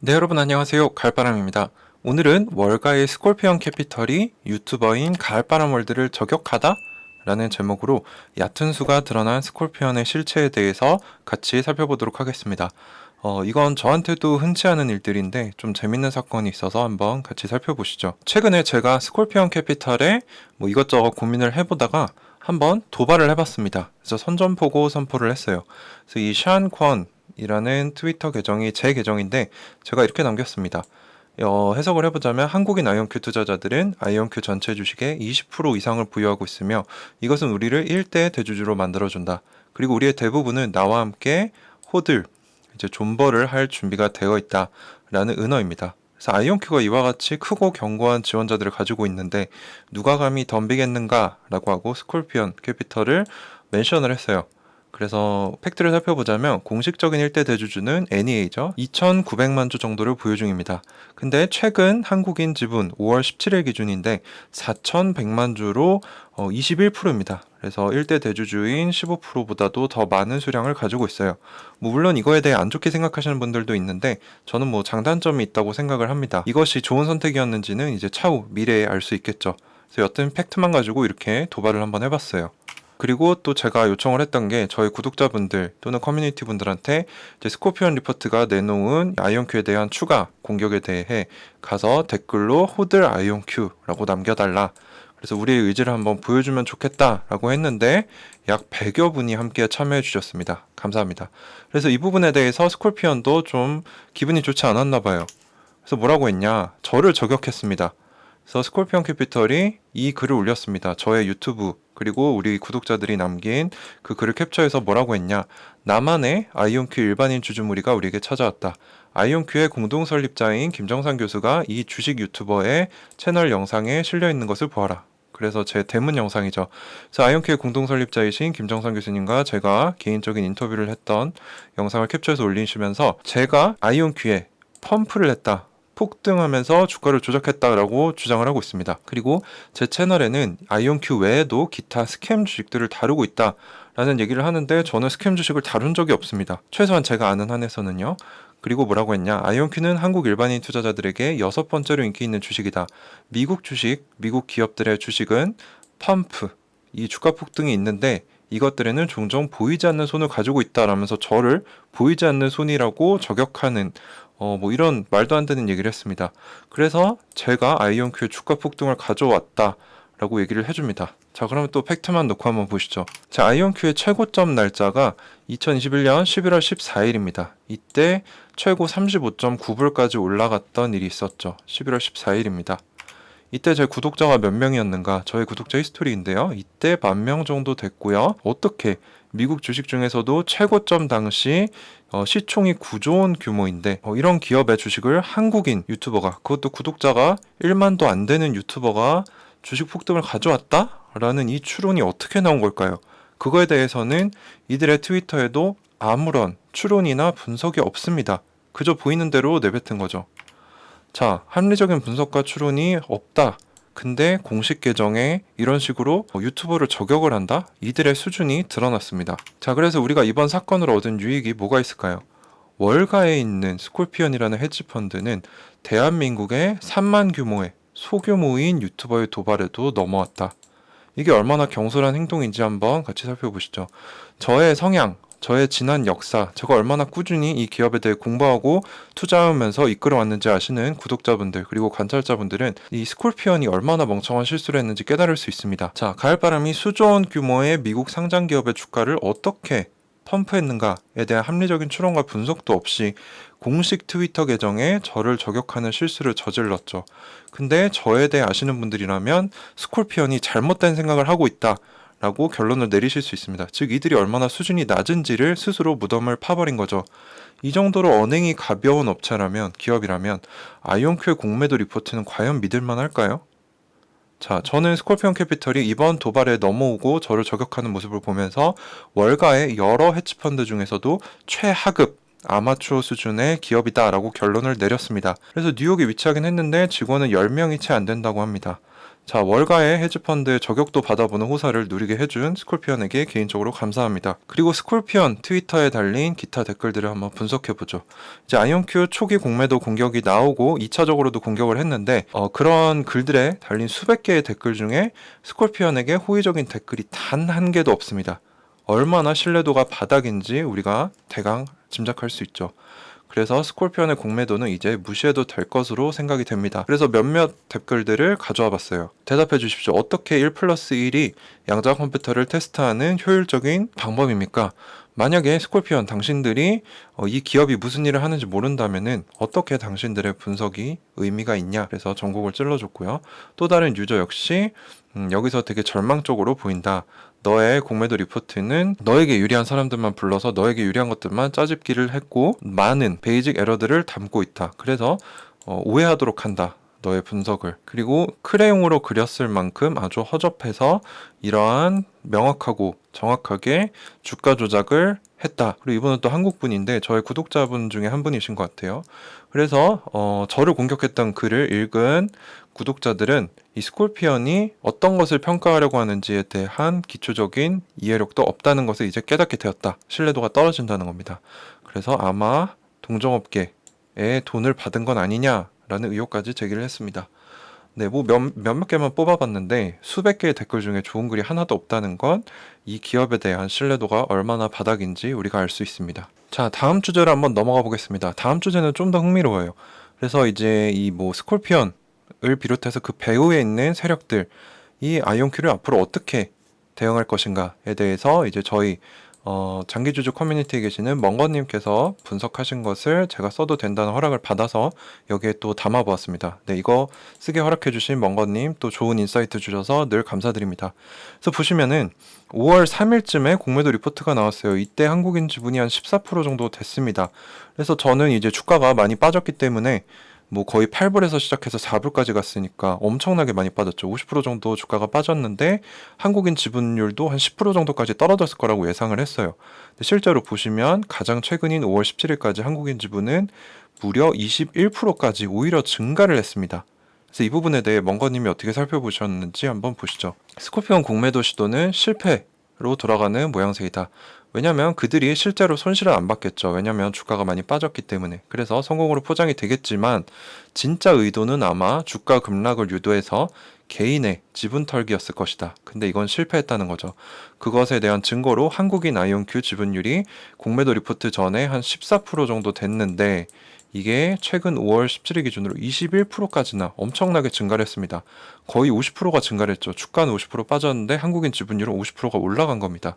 네, 여러분 안녕하세요. 가을바람입니다. 오늘은 월가의 스콜피언 캐피털이 유튜버인 가을바람월드를 저격하다? 라는 제목으로 얕은 수가 드러난 스콜피언의 실체에 대해서 같이 살펴보도록 하겠습니다. 이건 저한테도 흔치 않은 일들인데 좀 재밌는 사건이 있어서 한번 같이 살펴보시죠. 최근에 제가 스콜피언 캐피털에 뭐 이것저것 고민을 해보다가 한번 도발을 해봤습니다. 그래서 선전포고 선포를 했어요. 그래서 이 샤안 권 이라는 트위터 계정이 제 계정인데 제가 이렇게 남겼습니다. 해석을 해보자면 한국인 아이온큐 투자자들은 아이온큐 전체 주식의 20% 이상을 보유하고 있으며 이것은 우리를 1대 대주주로 만들어준다. 그리고 우리의 대부분은 나와 함께 호들, 이제 존버를 할 준비가 되어 있다라는 은어입니다. 그래서 아이온큐가 이와 같이 크고 견고한 지원자들을 가지고 있는데 누가 감히 덤비겠는가라고 하고 스콜피언 캐피털을 멘션을 했어요. 그래서 팩트를 살펴보자면 공식적인 1대 대주주는 NEA죠. 2,900만 주 정도를 보유 중입니다. 근데 최근 한국인 지분 5월 17일 기준인데 4,100만 주로 21%입니다. 그래서 1대 대주주인 15%보다도 더 많은 수량을 가지고 있어요. 물론 이거에 대해 안 좋게 생각하시는 분들도 있는데 저는 장단점이 있다고 생각을 합니다. 이것이 좋은 선택이었는지는 이제 차후 미래에 알 수 있겠죠. 그래서 여튼 팩트만 가지고 이렇게 도발을 한번 해봤어요. 그리고 또 제가 요청을 했던 게 저희 구독자분들 또는 커뮤니티 분들한테 이제 스코피언 리포트가 내놓은 아이온큐에 대한 추가 공격에 대해 가서 댓글로 호들 아이온큐라고 남겨달라. 그래서 우리의 의지를 한번 보여주면 좋겠다라고 했는데 약 100여 분이 함께 참여해 주셨습니다. 감사합니다. 그래서 이 부분에 대해서 스콜피언도 좀 기분이 좋지 않았나 봐요. 그래서 뭐라고 했냐? 저를 저격했습니다. 그래서 스콜피언 캐피털이 이 글을 올렸습니다. 저의 유튜브 그리고 우리 구독자들이 남긴 그 글을 캡처해서 뭐라고 했냐. 나만의 아이온큐 일반인 주주무리가 우리에게 찾아왔다. 아이온큐의 공동 설립자인 김정상 교수가 이 주식 유튜버의 채널 영상에 실려있는 것을 보아라. 그래서 제 대문 영상이죠. 그래서 아이온큐의 공동 설립자이신 김정상 교수님과 제가 개인적인 인터뷰를 했던 영상을 캡처해서 올리시면서 제가 아이온큐에 펌프를 했다. 폭등하면서 주가를 조작했다라고 주장을 하고 있습니다. 그리고 제 채널에는 아이온큐 외에도 기타 스캠 주식들을 다루고 있다라는 얘기를 하는데 저는 스캠 주식을 다룬 적이 없습니다. 최소한 제가 아는 한에서는요. 그리고 뭐라고 했냐. 아이온큐는 한국 일반인 투자자들에게 6번째로 인기 있는 주식이다. 미국 주식, 미국 기업들의 주식은 펌프, 이 주가 폭등이 있는데 이것들에는 종종 보이지 않는 손을 가지고 있다라면서 저를 보이지 않는 손이라고 저격하는 이런 말도 안 되는 얘기를 했습니다. 그래서 제가 아이온큐의 주가 폭등을 가져왔다라고 얘기를 해줍니다. 자, 그러면 또 팩트만 놓고 한번 보시죠. 자, 아이온큐의 최고점 날짜가 2021년 11월 14일입니다. 이때 최고 35.9불까지 올라갔던 일이 있었죠. 11월 14일입니다. 이때 제 구독자가 몇 명이었는가? 저의 구독자 히스토리인데요. 이때 10,000명 정도 됐고요. 어떻게 미국 주식 중에서도 최고점 당시 시총이 9조 원 규모인데 이런 기업의 주식을 한국인 유튜버가 그것도 구독자가 1만도 안 되는 유튜버가 주식 폭등을 가져왔다? 라는 이 추론이 어떻게 나온 걸까요? 그거에 대해서는 이들의 트위터에도 아무런 추론이나 분석이 없습니다. 그저 보이는 대로 내뱉은 거죠. 자, 합리적인 분석과 추론이 없다. 근데 공식 계정에 이런 식으로 유튜버를 저격을 한다? 이들의 수준이 드러났습니다. 자, 그래서 우리가 이번 사건으로 얻은 유익이 뭐가 있을까요? 월가에 있는 스콜피언이라는 헤지펀드는 대한민국의 3만 규모의 소규모인 유튜버의 도발에도 넘어왔다. 이게 얼마나 경솔한 행동인지 한번 같이 살펴보시죠. 저의 성향, 저의 지난 역사, 제가 얼마나 꾸준히 이 기업에 대해 공부하고 투자하면서 이끌어왔는지 아시는 구독자분들 그리고 관찰자분들은 이 스콜피언이 얼마나 멍청한 실수를 했는지 깨달을 수 있습니다. 자, 가을바람이 수조 원 규모의 미국 상장 기업의 주가를 어떻게 펌프했는가에 대한 합리적인 추론과 분석도 없이 공식 트위터 계정에 저를 저격하는 실수를 저질렀죠. 근데 저에 대해 아시는 분들이라면 스콜피언이 잘못된 생각을 하고 있다 라고 결론을 내리실 수 있습니다. 즉 이들이 얼마나 수준이 낮은지를 스스로 무덤을 파버린 거죠. 이 정도로 언행이 가벼운 업체라면 기업이라면 아이온큐의 공매도 리포트는 과연 믿을만 할까요? 자, 저는 스콜피언 캐피털이 이번 도발에 넘어오고 저를 저격하는 모습을 보면서 월가의 여러 헤지펀드 중에서도 최하급 아마추어 수준의 기업이다라고 결론을 내렸습니다. 그래서 뉴욕에 위치하긴 했는데 직원은 10명이 채 안 된다고 합니다. 자, 월가의 헤지펀드 저격도 받아보는 호사를 누리게 해준 스콜피언에게 개인적으로 감사합니다. 그리고 스콜피언 트위터에 달린 기타 댓글들을 한번 분석해보죠. 이제 아이온큐 초기 공매도 공격이 나오고 2차적으로도 공격을 했는데 그런 글들에 달린 수백 개의 댓글 중에 스콜피언에게 호의적인 댓글이 단 한 개도 없습니다. 얼마나 신뢰도가 바닥인지 우리가 대강 짐작할 수 있죠. 그래서 스콜피언의 공매도는 이제 무시해도 될 것으로 생각이 됩니다. 그래서 몇몇 댓글들을 가져와 봤어요. 대답해 주십시오. 어떻게 1 플러스 1이 양자 컴퓨터를 테스트하는 효율적인 방법입니까? 만약에 스콜피언 당신들이 이 기업이 무슨 일을 하는지 모른다면은 어떻게 당신들의 분석이 의미가 있냐? 그래서 전곡을 찔러줬고요. 또 다른 유저 역시 여기서 되게 절망적으로 보인다. 너의 공매도 리포트는 너에게 유리한 사람들만 불러서 너에게 유리한 것들만 짜집기를 했고 많은 베이직 에러들을 담고 있다. 그래서 오해하도록 한다. 너의 분석을. 그리고 크레용으로 그렸을 만큼 아주 허접해서 이러한 명확하고 정확하게 주가 조작을 했다. 그리고 이분은 또 한국분인데 저의 구독자분 중에 한 분이신 것 같아요. 그래서 저를 공격했던 글을 읽은 구독자들은 이 스콜피언이 어떤 것을 평가하려고 하는지에 대한 기초적인 이해력도 없다는 것을 이제 깨닫게 되었다. 신뢰도가 떨어진다는 겁니다. 그래서 아마 동종업계에 돈을 받은 건 아니냐라는 의혹까지 제기를 했습니다. 네, 뭐 몇몇 개만 뽑아봤는데 수백 개의 댓글 중에 좋은 글이 하나도 없다는 건 이 기업에 대한 신뢰도가 얼마나 바닥인지 우리가 알 수 있습니다. 자, 다음 주제로 한번 넘어가 보겠습니다. 다음 주제는 좀 더 흥미로워요. 그래서 이제 이 뭐 스콜피언을 비롯해서 그 배후에 있는 세력들, 이 아이온큐를 앞으로 어떻게 대응할 것인가에 대해서 이제 저희 장기주주 커뮤니티에 계시는 멍건님께서 분석하신 것을 제가 써도 된다는 허락을 받아서 여기에 또 담아보았습니다. 네, 이거 쓰게 허락해주신 멍건님 또 좋은 인사이트 주셔서 늘 감사드립니다. 그래서 보시면은 5월 3일쯤에 공매도 리포트가 나왔어요. 이때 한국인 지분이 한 14% 정도 됐습니다. 그래서 저는 이제 주가가 많이 빠졌기 때문에 뭐 거의 8불에서 시작해서 4불까지 갔으니까 엄청나게 많이 빠졌죠. 50% 정도 주가가 빠졌는데 한국인 지분율도 한 10% 정도까지 떨어졌을 거라고 예상을 했어요. 근데 실제로 보시면 가장 최근인 5월 17일까지 한국인 지분은 무려 21%까지 오히려 증가를 했습니다. 그래서 이 부분에 대해 멍거님이 어떻게 살펴보셨는지 한번 보시죠. 스콜피온 공매도 시도는 실패로 돌아가는 모양새이다. 왜냐면 그들이 실제로 손실을 안 받겠죠. 왜냐면 주가가 많이 빠졌기 때문에. 그래서 성공으로 포장이 되겠지만 진짜 의도는 아마 주가 급락을 유도해서 개인의 지분 털기였을 것이다. 근데 이건 실패했다는 거죠. 그것에 대한 증거로 한국인 아이온큐 지분율이 공매도 리포트 전에 한 14% 정도 됐는데 이게 최근 5월 17일 기준으로 21%까지나 엄청나게 증가를 했습니다. 거의 50%가 증가를 했죠. 주가는 50% 빠졌는데 한국인 지분율은 50%가 올라간 겁니다.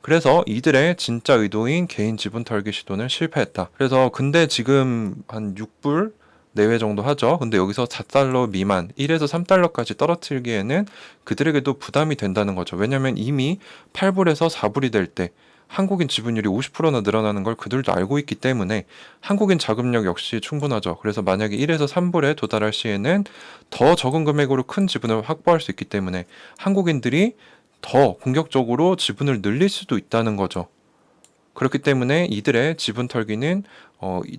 그래서 이들의 진짜 의도인 개인 지분 털기 시도는 실패했다. 그래서 근데 지금 한 6불 내외 정도 하죠. 근데 여기서 4달러 미만, 1에서 3달러까지 떨어뜨리기에는 그들에게도 부담이 된다는 거죠. 왜냐면 이미 8불에서 4불이 될 때 한국인 지분율이 50%나 늘어나는 걸 그들도 알고 있기 때문에 한국인 자금력 역시 충분하죠. 그래서 만약에 1에서 3불에 도달할 시에는 더 적은 금액으로 큰 지분을 확보할 수 있기 때문에 한국인들이 더 공격적으로 지분을 늘릴 수도 있다는 거죠. 그렇기 때문에 이들의 지분 털기는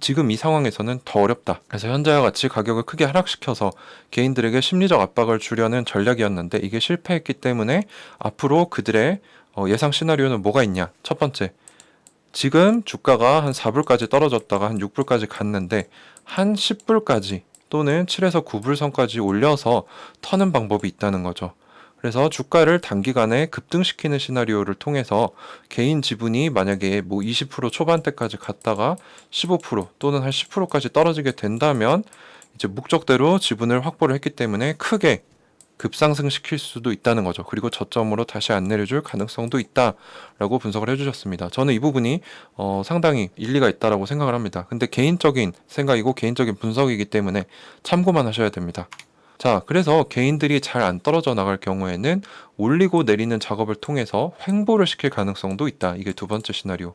지금 이 상황에서는 더 어렵다. 그래서 현재와 같이 가격을 크게 하락시켜서 개인들에게 심리적 압박을 주려는 전략이었는데 이게 실패했기 때문에 앞으로 그들의 예상 시나리오는 뭐가 있냐? 첫 번째, 지금 주가가 한 4불까지 떨어졌다가 한 6불까지 갔는데 한 10불까지 또는 7에서 9불 선까지 올려서 터는 방법이 있다는 거죠. 그래서 주가를 단기간에 급등시키는 시나리오를 통해서 개인 지분이 만약에 뭐 20% 초반대까지 갔다가 15% 또는 한 10%까지 떨어지게 된다면 이제 목적대로 지분을 확보를 했기 때문에 크게 급상승시킬 수도 있다는 거죠. 그리고 저점으로 다시 안 내려줄 가능성도 있다라고 분석을 해주셨습니다. 저는 이 부분이 상당히 일리가 있다라고 생각을 합니다. 근데 개인적인 생각이고 개인적인 분석이기 때문에 참고만 하셔야 됩니다. 자, 그래서 개인들이 잘 안 떨어져 나갈 경우에는 올리고 내리는 작업을 통해서 횡보를 시킬 가능성도 있다. 이게 두 번째 시나리오.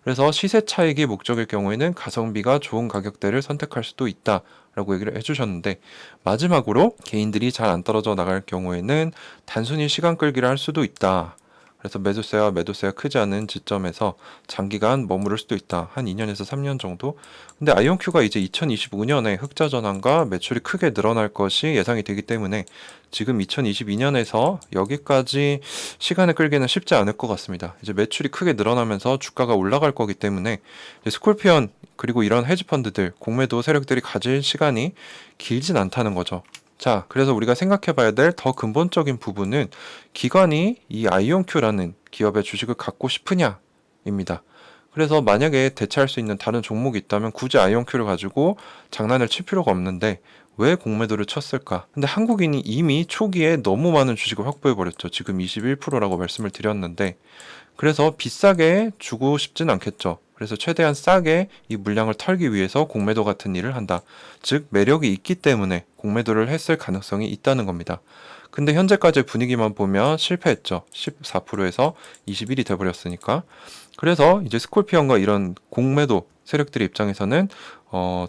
그래서 시세 차익이 목적일 경우에는 가성비가 좋은 가격대를 선택할 수도 있다. 라고 얘기를 해주셨는데 마지막으로 개인들이 잘 안 떨어져 나갈 경우에는 단순히 시간 끌기를 할 수도 있다. 그래서 매도세가 크지 않은 지점에서 장기간 머무를 수도 있다. 한 2년에서 3년 정도. 근데 아이온큐가 이제 2025년에 흑자 전환과 매출이 크게 늘어날 것이 예상이 되기 때문에 지금 2022년에서 여기까지 시간을 끌기는 쉽지 않을 것 같습니다. 이제 매출이 크게 늘어나면서 주가가 올라갈 거기 때문에 스콜피언 그리고 이런 헤지펀드들, 공매도 세력들이 가질 시간이 길진 않다는 거죠. 자, 그래서 우리가 생각해 봐야 될 더 근본적인 부분은 기관이 이 아이온큐라는 기업의 주식을 갖고 싶으냐입니다. 그래서 만약에 대체할 수 있는 다른 종목이 있다면 굳이 아이온큐를 가지고 장난을 칠 필요가 없는데 왜 공매도를 쳤을까? 근데 한국인이 이미 초기에 너무 많은 주식을 확보해 버렸죠. 지금 21%라고 말씀을 드렸는데 그래서 비싸게 주고 싶진 않겠죠. 그래서 최대한 싸게 이 물량을 털기 위해서 공매도 같은 일을 한다. 즉 매력이 있기 때문에 공매도를 했을 가능성이 있다는 겁니다. 근데 현재까지의 분위기만 보면 실패했죠. 14%에서 21이 돼버렸으니까. 그래서 이제 스콜피언과 이런 공매도 세력들의 입장에서는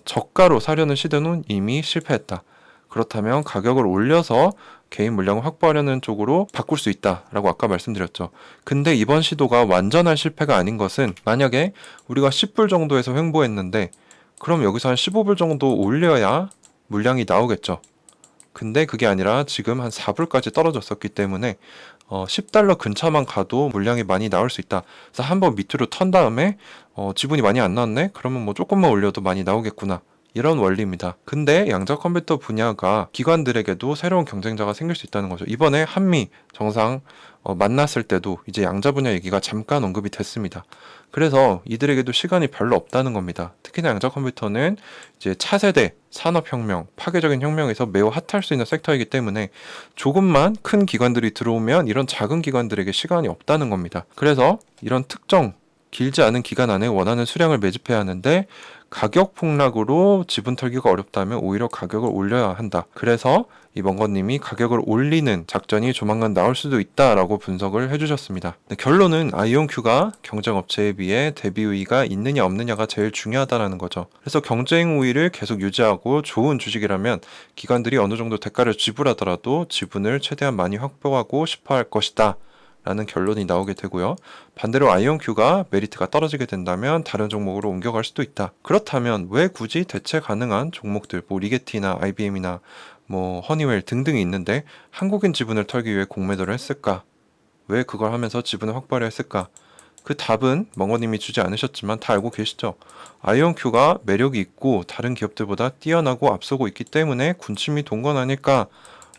저가로 사려는 시도는 이미 실패했다. 그렇다면 가격을 올려서 개인 물량을 확보하려는 쪽으로 바꿀 수 있다라고 아까 말씀드렸죠. 근데 이번 시도가 완전한 실패가 아닌 것은 만약에 우리가 10불 정도에서 횡보했는데 그럼 여기서 한 15불 정도 올려야 물량이 나오겠죠. 근데 그게 아니라 지금 한 4불까지 떨어졌었기 때문에 10달러 근처만 가도 물량이 많이 나올 수 있다. 그래서 한번 밑으로 턴 다음에 지분이 많이 안 나왔네? 그러면 뭐 조금만 올려도 많이 나오겠구나. 이런 원리입니다. 근데 양자 컴퓨터 분야가 기관들에게도 새로운 경쟁자가 생길 수 있다는 거죠. 이번에 한미 정상 만났을 때도 이제 양자 분야 얘기가 잠깐 언급이 됐습니다. 그래서 이들에게도 시간이 별로 없다는 겁니다. 특히나 양자 컴퓨터는 이제 차세대 산업혁명, 파괴적인 혁명에서 매우 핫할 수 있는 섹터이기 때문에 조금만 큰 기관들이 들어오면 이런 작은 기관들에게 시간이 없다는 겁니다. 그래서 이런 특정 길지 않은 기간 안에 원하는 수량을 매집해야 하는데 가격 폭락으로 지분 털기가 어렵다면 오히려 가격을 올려야 한다. 그래서 이번건님이 가격을 올리는 작전이 조만간 나올 수도 있다라고 분석을 해주셨습니다. 결론은 아이온큐가 경쟁업체에 비해 대비 우위가 있느냐 없느냐가 제일 중요하다는 거죠. 그래서 경쟁 우위를 계속 유지하고 좋은 주식이라면 기관들이 어느 정도 대가를 지불하더라도 지분을 최대한 많이 확보하고 싶어 할 것이다. 라는 결론이 나오게 되고요. 반대로 아이온큐가 메리트가 떨어지게 된다면 다른 종목으로 옮겨갈 수도 있다. 그렇다면 왜 굳이 대체 가능한 종목들, 뭐 리게티나 IBM이나 뭐 허니웰 등등이 있는데 한국인 지분을 털기 위해 공매도를 했을까? 왜 그걸 하면서 지분을 확보하려 했을까? 그 답은 멍어님이 주지 않으셨지만 다 알고 계시죠? 아이온큐가 매력이 있고 다른 기업들보다 뛰어나고 앞서고 있기 때문에 군침이 돈 건 아닐까?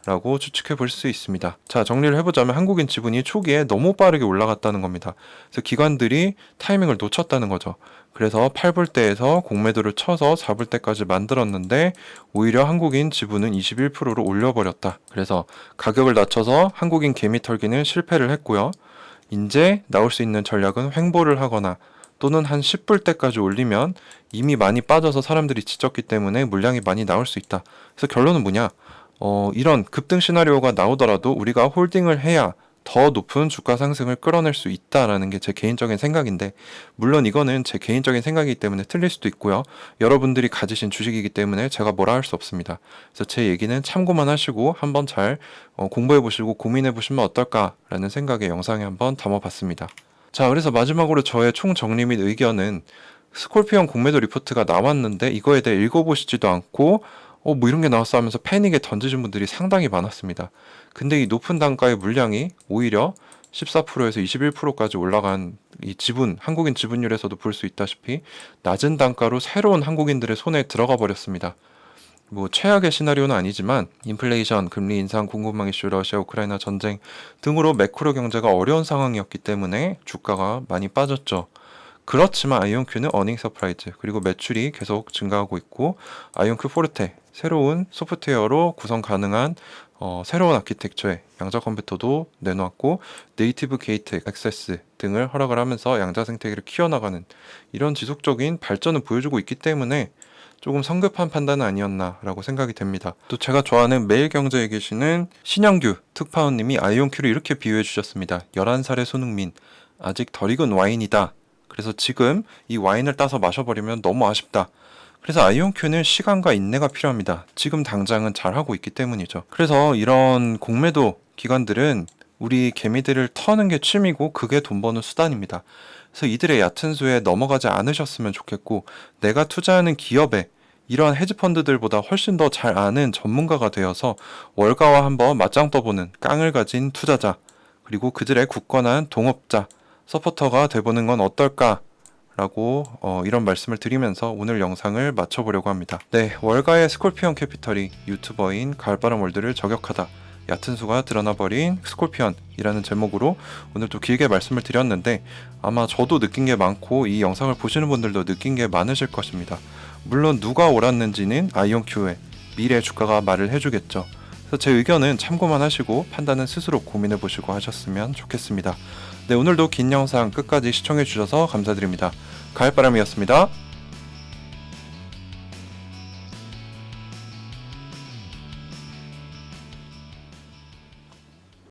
라고 추측해 볼 수 있습니다. 자, 정리를 해보자면 한국인 지분이 초기에 너무 빠르게 올라갔다는 겁니다. 그래서 기관들이 타이밍을 놓쳤다는 거죠. 그래서 8불대에서 공매도를 쳐서 4불대까지 만들었는데 오히려 한국인 지분은 21%로 올려버렸다. 그래서 가격을 낮춰서 한국인 개미 털기는 실패를 했고요. 이제 나올 수 있는 전략은 횡보를 하거나 또는 한 10불대까지 올리면 이미 많이 빠져서 사람들이 지쳤기 때문에 물량이 많이 나올 수 있다. 그래서 결론은 뭐냐? 이런 급등 시나리오가 나오더라도 우리가 홀딩을 해야 더 높은 주가 상승을 끌어낼 수 있다라는 게 제 개인적인 생각인데 물론 이거는 제 개인적인 생각이기 때문에 틀릴 수도 있고요. 여러분들이 가지신 주식이기 때문에 제가 뭐라 할 수 없습니다. 그래서 제 얘기는 참고만 하시고 한번 잘 공부해 보시고 고민해 보시면 어떨까라는 생각에 영상에 한번 담아봤습니다. 자, 그래서 마지막으로 저의 총정리 및 의견은 스콜피언 공매도 리포트가 나왔는데 이거에 대해 읽어보시지도 않고 뭐 이런 게 나왔어 하면서 패닉에 던지신 분들이 상당히 많았습니다. 근데 이 높은 단가의 물량이 오히려 14%에서 21%까지 올라간 이 지분, 한국인 지분율에서도 볼 수 있다시피 낮은 단가로 새로운 한국인들의 손에 들어가 버렸습니다. 뭐 최악의 시나리오는 아니지만 인플레이션, 금리 인상, 공급망 이슈, 러시아 우크라이나 전쟁 등으로 매크로 경제가 어려운 상황이었기 때문에 주가가 많이 빠졌죠. 그렇지만 아이온큐는 어닝 서프라이즈 그리고 매출이 계속 증가하고 있고 아이온큐 포르테 새로운 소프트웨어로 구성 가능한 새로운 아키텍처의 양자 컴퓨터도 내놓았고 네이티브 게이트 액세스 등을 허락을 하면서 양자 생태계를 키워나가는 이런 지속적인 발전을 보여주고 있기 때문에 조금 성급한 판단은 아니었나라고 생각이 됩니다. 또 제가 좋아하는 매일경제에 계시는 신영규 특파원님이 아이온큐를 이렇게 비유해 주셨습니다. 11살의 손흥민, 아직 덜 익은 와인이다. 그래서 지금 이 와인을 따서 마셔버리면 너무 아쉽다. 그래서 아이온큐는 시간과 인내가 필요합니다. 지금 당장은 잘하고 있기 때문이죠. 그래서 이런 공매도 기관들은 우리 개미들을 터는 게 취미고 그게 돈 버는 수단입니다. 그래서 이들의 얕은 수에 넘어가지 않으셨으면 좋겠고, 내가 투자하는 기업에 이러한 헤지펀드들보다 훨씬 더 잘 아는 전문가가 되어서 월가와 한번 맞짱 떠보는 깡을 가진 투자자, 그리고 그들의 굳건한 동업자, 서포터가 돼보는 건 어떨까? 라고 이런 말씀을 드리면서 오늘 영상을 마쳐보려고 합니다. 네, 월가의 스콜피언 캐피털이 유튜버인 가을바람 월드를 저격하다, 얕은 수가 드러나버린 스콜피언이라는 제목으로 오늘 또 길게 말씀을 드렸는데, 아마 저도 느낀 게 많고 이 영상을 보시는 분들도 느낀 게 많으실 것입니다. 물론 누가 옳았는지는 아이온큐의 미래 주가가 말을 해주겠죠. 그래서 제 의견은 참고만 하시고 판단은 스스로 고민해 보시고 하셨으면 좋겠습니다. 네, 오늘도 긴 영상 끝까지 시청해 주셔서 감사드립니다. 가을바람이었습니다.